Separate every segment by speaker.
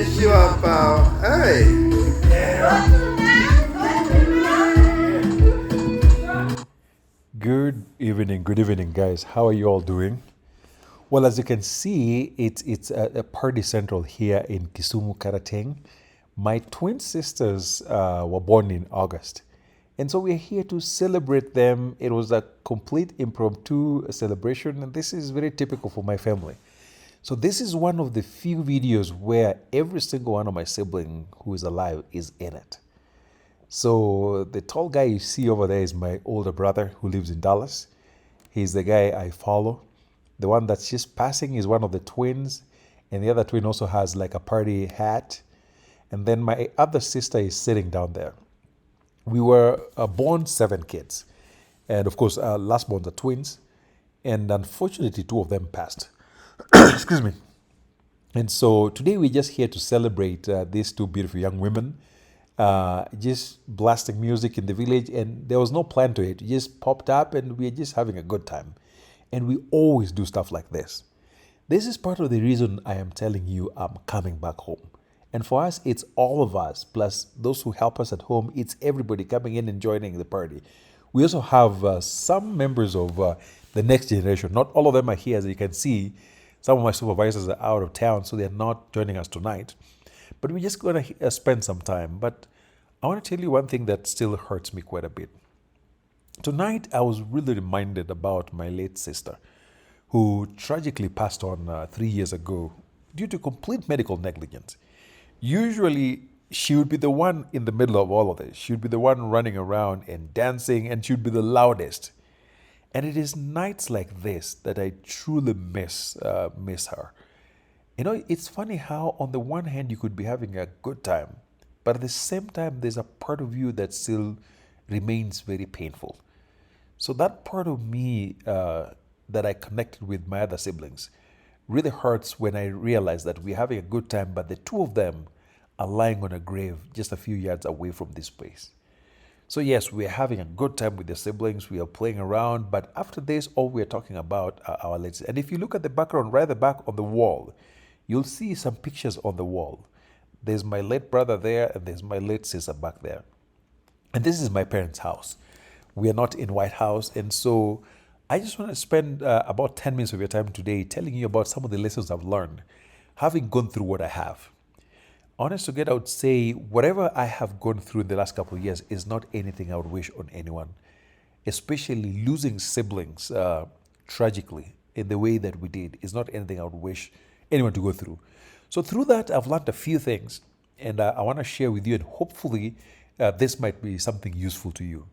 Speaker 1: Chihuahua. Hey.
Speaker 2: Good evening, guys. How are you all doing? Well, as you can see, it's a party central here in Kisumu, Karateng. My twin sisters were born in August, and so we're here to celebrate them. It was a complete impromptu celebration, and this is very typical for my family. So this is one of the few videos where every single one of my sibling who is alive is in it. So the tall guy you see over there is my older brother who lives in Dallas. He's the guy I follow. The one that's just passing is one of the twins, and the other twin also has like a party hat. And then my other sister is sitting down there. We were born 7 kids, and of course, last born are twins, and unfortunately, 2 of them passed. Excuse me. And so today we're just here to celebrate these 2 beautiful young women. Just blasting music in the village, and there was no plan to it. It just popped up, and we're just having a good time. And we always do stuff like this. This is part of the reason I am telling you I'm coming back home. And for us, it's all of us, plus those who help us at home. It's everybody coming in and joining the party. We also have some members of the next generation. Not all of them are here, as you can see. Some of my supervisors are out of town, so they're not joining us tonight. But we're just going to spend some time. But I want to tell you one thing that still hurts me quite a bit. Tonight, I was really reminded about my late sister, who tragically passed on 3 years ago due to complete medical negligence. Usually, she would be the one in the middle of all of this. She would be the one running around and dancing, and she would be the loudest. And it is nights like this that I truly miss her. You know, it's funny how, on the one hand, you could be having a good time, but at the same time, there's a part of you that still remains very painful. So, that part of me that I connected with my other siblings really hurts when I realize that we're having a good time, but the 2 of them are lying on a grave just a few yards away from this place. So, yes, we're having a good time with the siblings. We are playing around, but after this, all we're talking about are our late. And if you look at the background, right at the back on the wall, you'll see some pictures on the wall. There's my late brother there, and there's my late sister back there. And this is my parents' house. We are not in White House, and so I just want to spend about 10 minutes of your time today telling you about some of the lessons I've learned, having gone through what I have. Honest to God, I would say whatever I have gone through in the last couple of years is not anything I would wish on anyone, especially losing siblings tragically in the way that we did is not anything I would wish anyone to go through. So through that, I've learned a few things, and I want to share with you, and hopefully this might be something useful to you.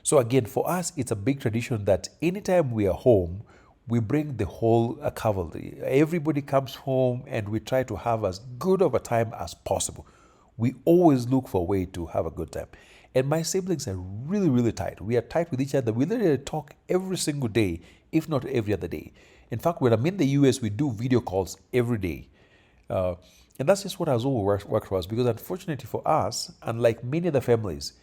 Speaker 2: So again, for us, it's a big tradition that anytime we are home, we bring the whole cavalry. Everybody comes home, and we try to have as good of a time as possible. We always look for a way to have a good time. And my siblings are really, really tight. We are tight with each other. We literally talk every single day, if not every other day. In fact, when I'm in the US, we do video calls every day. Uh, and that's just what has always worked for us, because unfortunately for us, unlike many other families,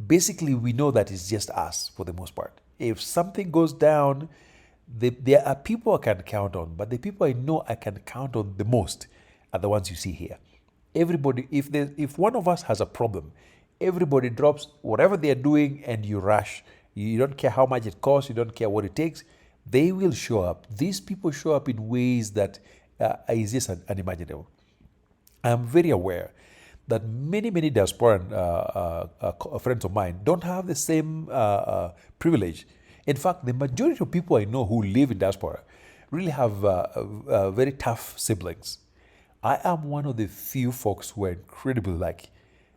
Speaker 2: basically we know that it's just us for the most part. If something goes down, there are people I can count on, but the people I know I can count on the most are the ones you see here. Everybody, if one of us has a problem, everybody drops whatever they are doing and you rush. You don't care how much it costs, you don't care what it takes. They will show up. These people show up in ways that is just unimaginable. I'm very aware that many diasporan friends of mine don't have the same privilege. In fact, the majority of people I know who live in diaspora really have very tough siblings. I am one of the few folks who are incredibly lucky.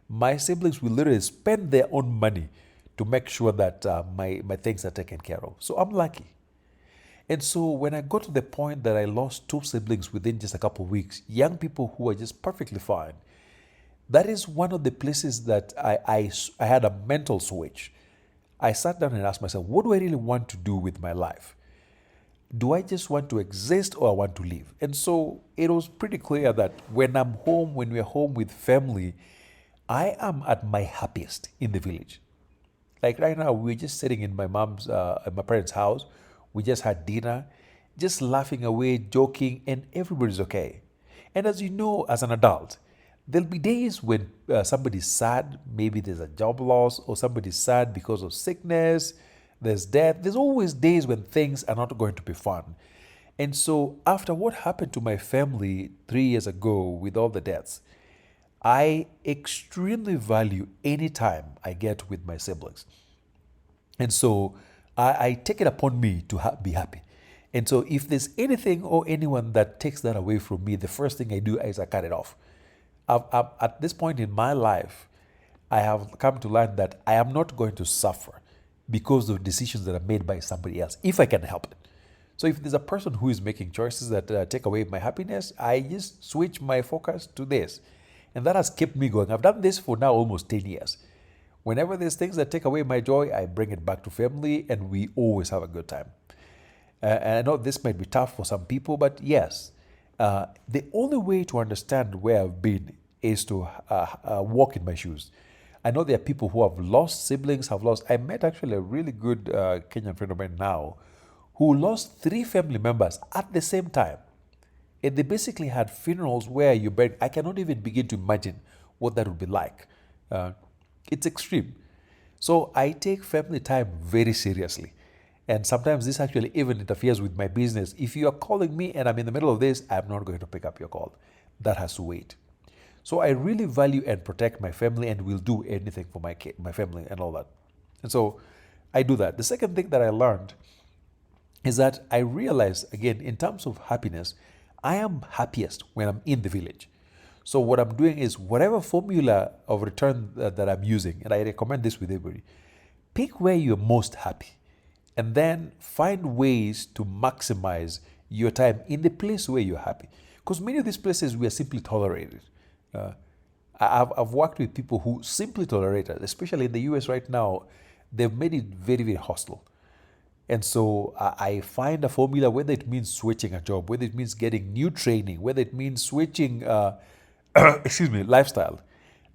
Speaker 2: My siblings will literally spend their own money to make sure that my things are taken care of. So I'm lucky. And so when I got to the point that I lost 2 siblings within just a couple of weeks, young people who are just perfectly fine, that is one of the places that I had a mental switch. I sat down and asked myself, what do I really want to do with my life? Do I just want to exist, or I want to live? And so it was pretty clear that when I'm home, when we're home with family, I am at my happiest in the village. Like right now, we're just sitting in my parents' house. We just had dinner, just laughing away, joking, and everybody's okay. And as you know, as an adult, There'll be days when somebody's sad, maybe there's a job loss, or somebody's sad because of sickness, there's death. There's always days when things are not going to be fun. And so, after what happened to my family 3 years ago with all the deaths, I extremely value any time I get with my siblings. And so I take it upon me to be happy. And so if there's anything or anyone that takes that away from me, the first thing I do is I cut it off. At this point in my life, I have come to learn that I am not going to suffer because of decisions that are made by somebody else, if I can help it. So if there's a person who is making choices that take away my happiness, I just switch my focus to this. And that has kept me going. I've done this for now almost 10 years. Whenever there's things that take away my joy, I bring it back to family and we always have a good time. And I know this might be tough for some people, but yes, the only way to understand where I've been is to walk in my shoes. I know there are people who have lost siblings, I met actually a really good Kenyan friend of mine now who lost 3 family members at the same time. And they basically had funerals where you bury. I cannot even begin to imagine what that would be like. It's extreme. So I take family time very seriously. And sometimes this actually even interferes with my business. If you are calling me and I'm in the middle of this, I'm not going to pick up your call. That has to wait. So I really value and protect my family and will do anything for my family and all that. And so I do that. The second thing that I learned is that I realized, again, in terms of happiness, I am happiest when I'm in the village. So what I'm doing is whatever formula of return that I'm using, and I recommend this with everybody, pick where you're most happy and then find ways to maximize your time in the place where you're happy. Because many of these places we are simply tolerated. I've worked with people who simply tolerate it, especially in the US right now. They've made it very, very hostile. And so I find a formula, whether it means switching a job, whether it means getting new training, whether it means switching, lifestyle.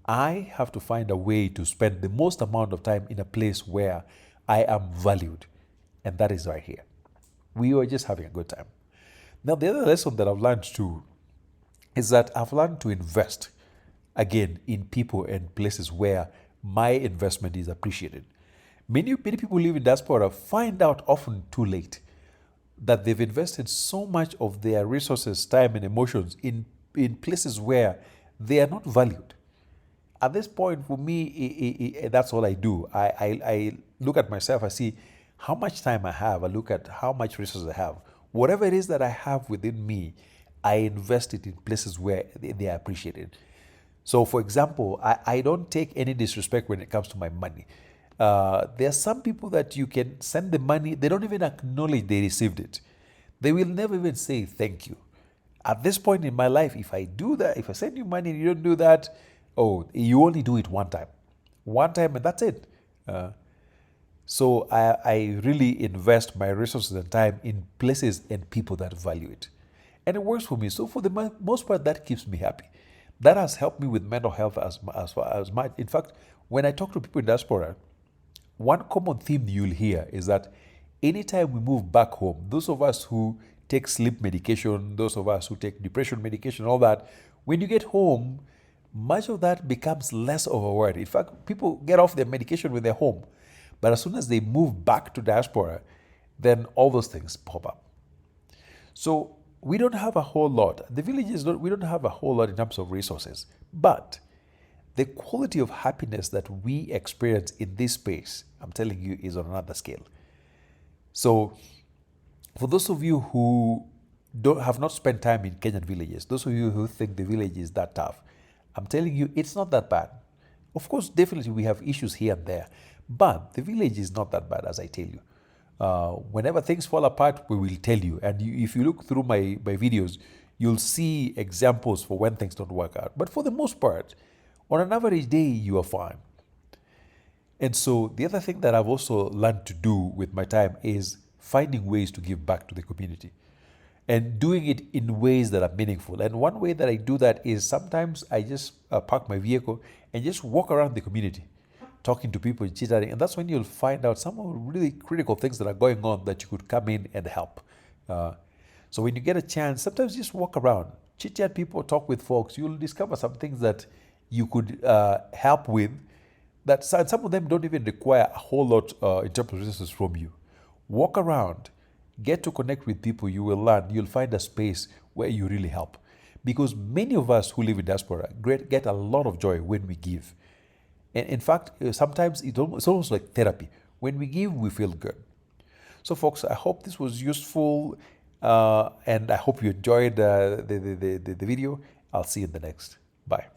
Speaker 2: I have to find a way to spend the most amount of time in a place where I am valued. And that is right here. We are just having a good time. Now, the other lesson that I've learned too is that I've learned to invest again in people and places where my investment is appreciated. Many people who live in diaspora find out often too late that they've invested so much of their resources, time, and emotions in places where they are not valued. At this point, for me, that's all I do. I look at myself, I see how much time I have, I look at how much resources I have. Whatever it is that I have within me, I invest it in places where they are appreciated. So, for example, I don't take any disrespect when it comes to my money. There are some people that you can send the money, they don't even acknowledge they received it. They will never even say thank you. At this point in my life, if I do that, if I send you money and you don't do that, oh, you only do it one time. One time and that's it. So I really invest my resources and time in places and people that value it. And it works for me. So for the most part, that keeps me happy. That has helped me with mental health as much. In fact, when I talk to people in diaspora, one common theme you'll hear is that anytime we move back home, those of us who take sleep medication, those of us who take depression medication, all that, when you get home, much of that becomes less of a worry. In fact, people get off their medication when they're home. But as soon as they move back to diaspora, then all those things pop up. So we don't have a whole lot. The villages, we don't have a whole lot in terms of resources. But the quality of happiness that we experience in this space, I'm telling you, is on another scale. So for those of you who have not spent time in Kenyan villages, those of you who think the village is that tough, I'm telling you, it's not that bad. Of course, definitely we have issues here and there, but the village is not that bad, as I tell you. Whenever things fall apart, we will tell you. And if you look through my videos, you'll see examples for when things don't work out. But for the most part, on an average day, you are fine. And so the other thing that I've also learned to do with my time is finding ways to give back to the community and doing it in ways that are meaningful. And one way that I do that is sometimes I just park my vehicle and just walk around the community, talking to people, chatting, and that's when you'll find out some of the really critical things that are going on that you could come in and help. So when you get a chance, sometimes just walk around, chit chat people, talk with folks. You'll discover some things that you could help with. That some of them don't even require a whole lot interpretations from you. Walk around, get to connect with people. You will learn. You'll find a space where you really help, because many of us who live in diaspora get a lot of joy when we give. And in fact, sometimes it's almost like therapy. When we give, we feel good. So, folks, I hope this was useful, and I hope you enjoyed the video. I'll see you in the next. Bye.